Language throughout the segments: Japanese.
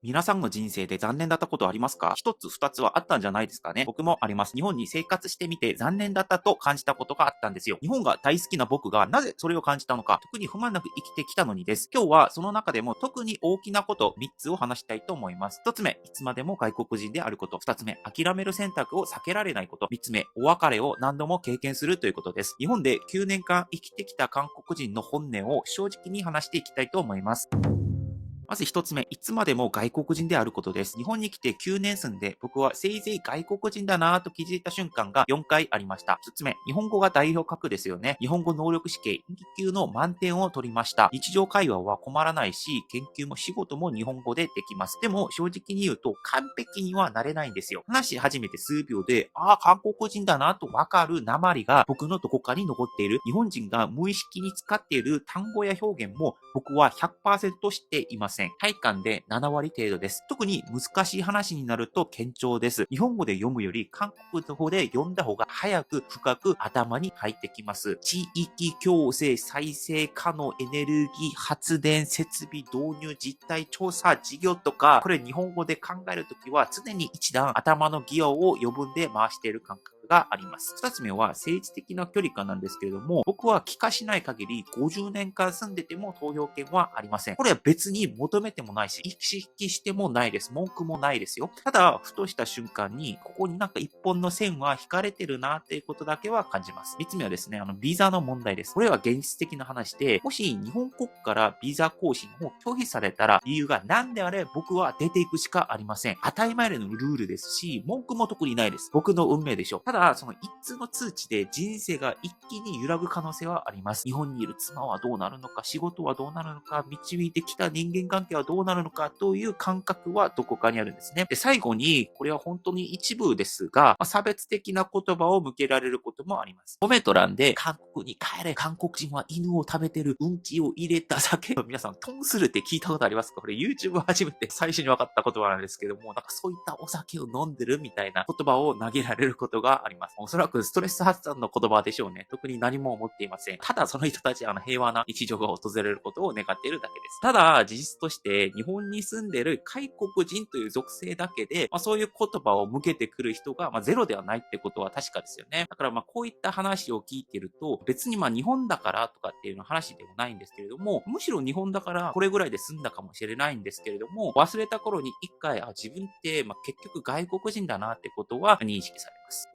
皆さんの人生で残念だったことはありますか？一つ二つはあったんじゃないですかね。僕もあります。日本に生活してみて残念だったと感じたことがあったんですよ。日本が大好きな僕がなぜそれを感じたのか、特に不満なく生きてきたのにです。今日はその中でも特に大きなこと3つを話したいと思います。1つ目、いつまでも外国人であること。2つ目、諦める選択を避けられないこと。3つ目、お別れを何度も経験するということです。日本で9年間生きてきた韓国人の本音を正直に話していきたいと思います。まず一つ目、いつまでも外国人であることです。日本に来て9年住んで、僕はせいぜい外国人だなぁと気づいた瞬間が4回ありました。一つ目、日本語が代表格ですよね。日本語能力試験2級の満点を取りました。日常会話は困らないし、研究も仕事も日本語でできます。でも正直に言うと完璧にはなれないんですよ。話し始めて数秒で、韓国人だなとわかる訛りが僕のどこかに残っている。日本人が無意識に使っている単語や表現も僕は 100% 知っています。体感で7割程度です。特に難しい話になると堅調です。日本語で読むより韓国語で読んだ方が早く深く頭に入ってきます。地域共生再生可能エネルギー発電設備導入実態調査事業とか、これ日本語で考えるときは常に一段頭のギアを余分で回している感覚があります。二つ目は政治的な距離感なんですけれども、僕は帰化しない限り50年間住んでても投票権はありません。これは別に求めてもないし、意識してもないです。文句もないですよ。ただ、ふとした瞬間に、ここになんか一本の線は引かれてるなっていうことだけは感じます。三つ目はですね、ビザの問題です。これは現実的な話で、もし日本国からビザ更新を拒否されたら、理由が何であれ僕は出ていくしかありません。当たり前のルールですし、文句も特にないです。僕の運命でしょう。ただ、その一通の通知で人生が一気に揺らぐ可能性はあります。日本にいる妻はどうなるのか、仕事はどうなるのか、導いてきた人間関係はどうなるのかという感覚はどこかにあるんですね。で、最後に、これは本当に一部ですが、差別的な言葉を向けられることもあります。コメント欄で、韓国に帰れ、韓国人は犬を食べてる、うんちを入れた酒。皆さん、トンスルって聞いたことありますか？これ YouTube 初めて最初に分かった言葉なんですけども、なんかそういったお酒を飲んでるみたいな言葉を投げられることがあります。おそらくストレス発散の言葉でしょうね。特に何も思っていません。ただその人たちは平和な日常が訪れることを願っているだけです。ただ、事実として日本に住んでいる外国人という属性だけで、そういう言葉を向けてくる人が、ゼロではないってことは確かですよね。だからこういった話を聞いていると、別に日本だからとかっていうの話でもないんですけれども、むしろ日本だからこれぐらいで済んだかもしれないんですけれども、忘れた頃に一回、自分って結局外国人だなってことは認識されます。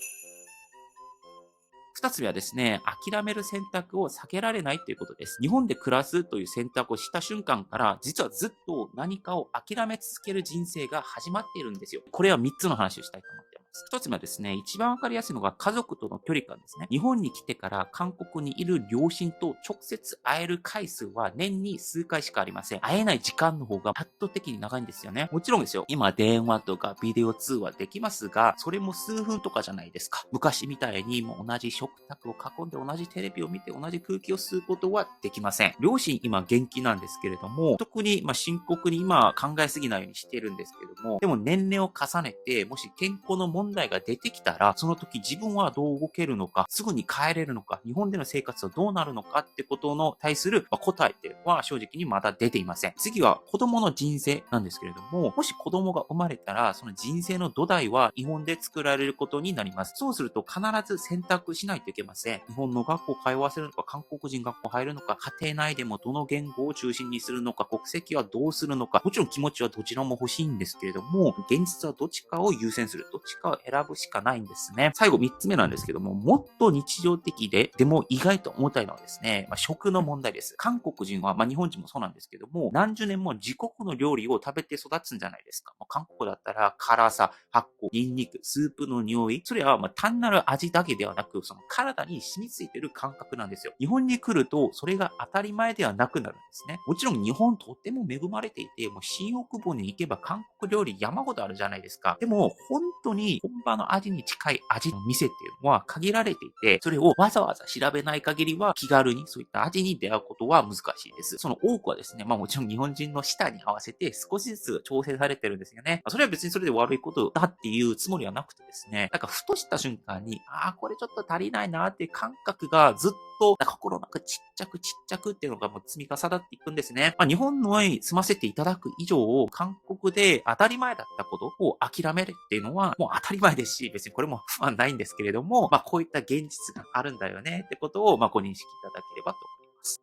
二つ目はですね、諦める選択を避けられないということです。日本で暮らすという選択をした瞬間から、実はずっと何かを諦め続ける人生が始まっているんですよ。これは3つの話をしたいと思っています。一つ目はですね、一番わかりやすいのが家族との距離感ですね。日本に来てから韓国にいる両親と直接会える回数は年に数回しかありません。会えない時間の方が圧倒的に長いんですよね。もちろんですよ。今電話とかビデオ通話できますが、それも数分とかじゃないですか。昔みたいにもう同じ食卓を囲んで同じテレビを見て同じ空気を吸うことはできません。両親今元気なんですけれども、特に深刻に今考えすぎないようにしているんですけれども、でも年齢を重ねて、もし健康の問題が出てきたら、その時自分はどう動けるのか、すぐに帰れるのか、日本での生活はどうなるのかってことの対する答えっては正直にまだ出ていません。次は子供の人生なんですけれども、もし子供が生まれたら、その人生の土台は日本で作られることになります。そうすると必ず選択しないといけません。日本の学校通わせるのか、韓国人学校入るのか、家庭内でもどの言語を中心にするのか、国籍はどうするのか、もちろん気持ちはどちらも欲しいんですけれども、現実はどっちかを優先する、どっちかを選ぶしかないんですね。最後3つ目なんですけども、もっと日常的でも意外と重たいのはですね、食の問題です。韓国人は、日本人もそうなんですけども、何十年も自国の料理を食べて育つんじゃないですか。韓国だったら辛さ、発酵、ニンニク、スープの匂い、それは単なる味だけではなく、その体に染みついてる感覚なんですよ。日本に来ると、それが当たり前ではなくなるんですね。もちろん日本とっても恵まれていて、新大久保に行けば韓国料理山ほどあるじゃないですか。でも、本当に本場の味に近い味の店っていうのは限られていて、それをわざわざ調べない限りは気軽にそういった味に出会うことは難しいです。その多くはですね、もちろん日本人の舌に合わせて少しずつ調整されてるんですよね。それは別にそれで悪いことだっていうつもりはなくてですね、ふとした瞬間に、これちょっと足りないなっていう感覚がずっと心の中ちっちっちゃくっていうのがもう積み重なっていくんですね。日本のに住ませていただく以上、韓国で当たり前だったことを諦めるっていうのはもう当たり前ですし、別にこれも不安ないんですけれども、こういった現実があるんだよねってことをご認識いただければと思います。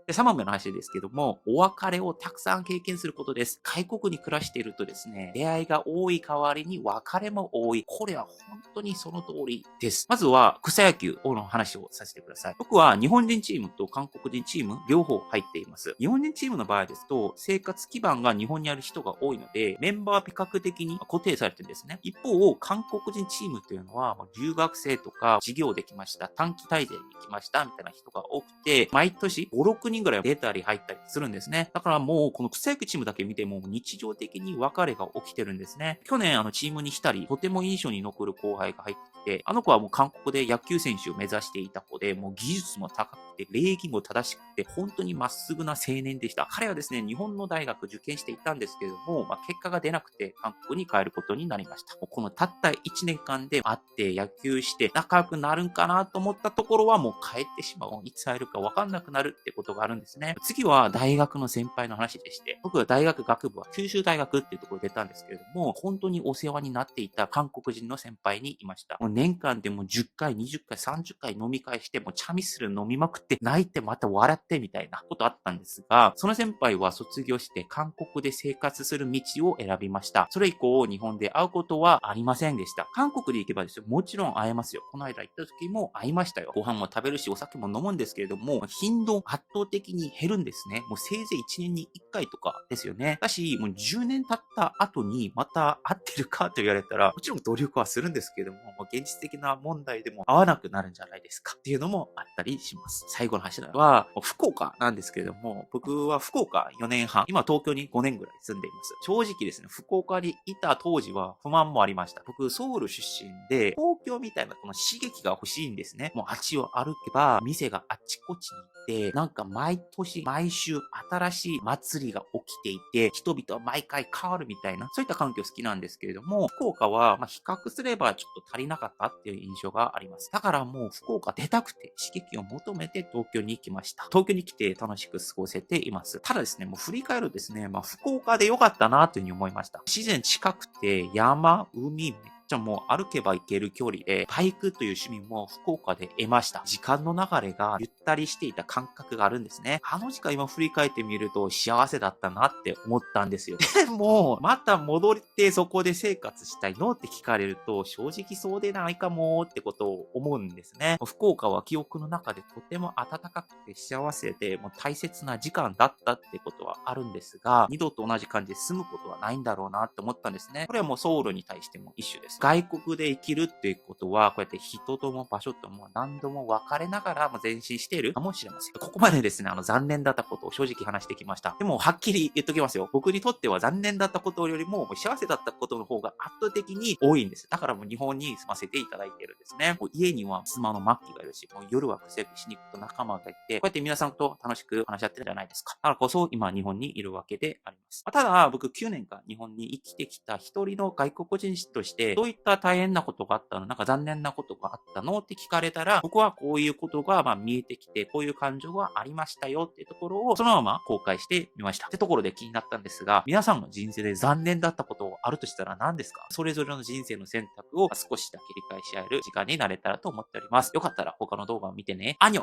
で、3番目の話ですけども、お別れをたくさん経験することです。外国に暮らしているとですね、出会いが多い代わりに別れも多い。これは本当にその通りです。まずは、草野球の話をさせてください。僕は日本人チームと韓国人チーム、両方入っています。日本人チームの場合ですと、生活基盤が日本にある人が多いので、メンバーは比較的に固定されてるんですね。一方、韓国人チームというのは、留学生とか、授業できました、短期滞在に来ました、みたいな人が多くて、毎年5、6人ぐらい出たり入ったりするんですね。だからもう、この草野球チームだけ見ても、日常的に別れが起きてるんですね。去年、チームに来たり、とても印象に残る後輩が入ってきて、あの子はもう韓国で野球選手を目指していた子で、もう技術も高くて、礼儀も正しくて、本当にまっすぐな青年でした。彼はですね、日本の大学受験していたんですけれども、結果が出なくて、韓国に帰ることになりました。このたった1年間で会って野球して仲良くなるんかなと思ったところはもう帰ってしまう。いつ会えるか分かんなくなるってことがあるんですね。次は大学の先輩の話でして、僕は大学学部は九州大学っていうところ出たんですけれども、本当にお世話になっていた韓国人の先輩にいました。もう年間でも10回、20回、30回飲み会して、もうチャミスル飲みまくって、泣いてまた笑ってみたいなことあったんですが、その先輩は卒業して韓国で生活する道を選びました。それ以降、日本で会うことはありませんでした。韓国で行けばですよ、もちろん会えますよ。この間行った時も会いましたよ。ご飯も食べるし、お酒も飲むんですけれども、頻度圧倒的に減るんですね。もうせいぜい1年に1回とかですよね。だし、もう10年経った後にまた会ってるかと言われたら、もちろん努力はするんですけれども、現実的な問題でも会わなくなるんじゃないですかっていうのもあったりします。最後の柱は、福岡なんですけれども、僕は福岡4年半、今東京に5年ぐらい住んでいます。正直ですね、福岡にいた当時は不満もありました。僕、ソウル出身で、東京みたいなこの刺激が欲しいんですね。もう街を歩けば、店があっちこっちに行って、なんか毎年、毎週新しい祭りが起きていて、人々は毎回変わるみたいな、そういった環境好きなんですけれども、福岡は、比較すればちょっと足りなかったっていう印象があります。だからもう福岡出たくて刺激を求めて東京に行きました。東京に来て楽しく過ごせています。ただですね、もう振り返るとですね、福岡で良かったなというふうに思いました。自然近くて山、海、じゃあもう歩けば行ける距離で、バイクという趣味も福岡で得ました。時間の流れがゆったりしていた感覚があるんですね。あの時間今振り返ってみると幸せだったなって思ったんですよ。でも、また戻ってそこで生活したいのって聞かれると、正直そうでないかもってことを思うんですね。福岡は記憶の中でとても温かくて幸せで、もう大切な時間だったってことはあるんですが、二度と同じ感じで住むことはないんだろうなって思ったんですね。これはもうソウルに対しても一緒です。外国で生きるっていうことは、こうやって人とも場所とも何度も別れながら前進しているかもしれません。ここまでですね、残念だったことを正直話してきました。でも、はっきり言っときますよ。僕にとっては残念だったことよりも、幸せだったことの方が圧倒的に多いんです。だからもう日本に住ませていただいているんですね。もう家には妻のマッキーがいるし、もう夜は活躍しに行くと仲間がいて、こうやって皆さんと楽しく話し合ってるじゃないですか。だからこそ今日本にいるわけであります。ただ、僕9年間日本に生きてきた一人の外国人として、どういった大変なことがあったの、なんか残念なことがあったのって聞かれたら、僕はこういうことが見えてきて、こういう感情がありましたよっていうところをそのまま公開してみました。ってところで気になったんですが、皆さんの人生で残念だったことあるとしたら何ですか？それぞれの人生の選択を少しだけ理解し合える時間になれたらと思っております。よかったら他の動画を見てね。アニョ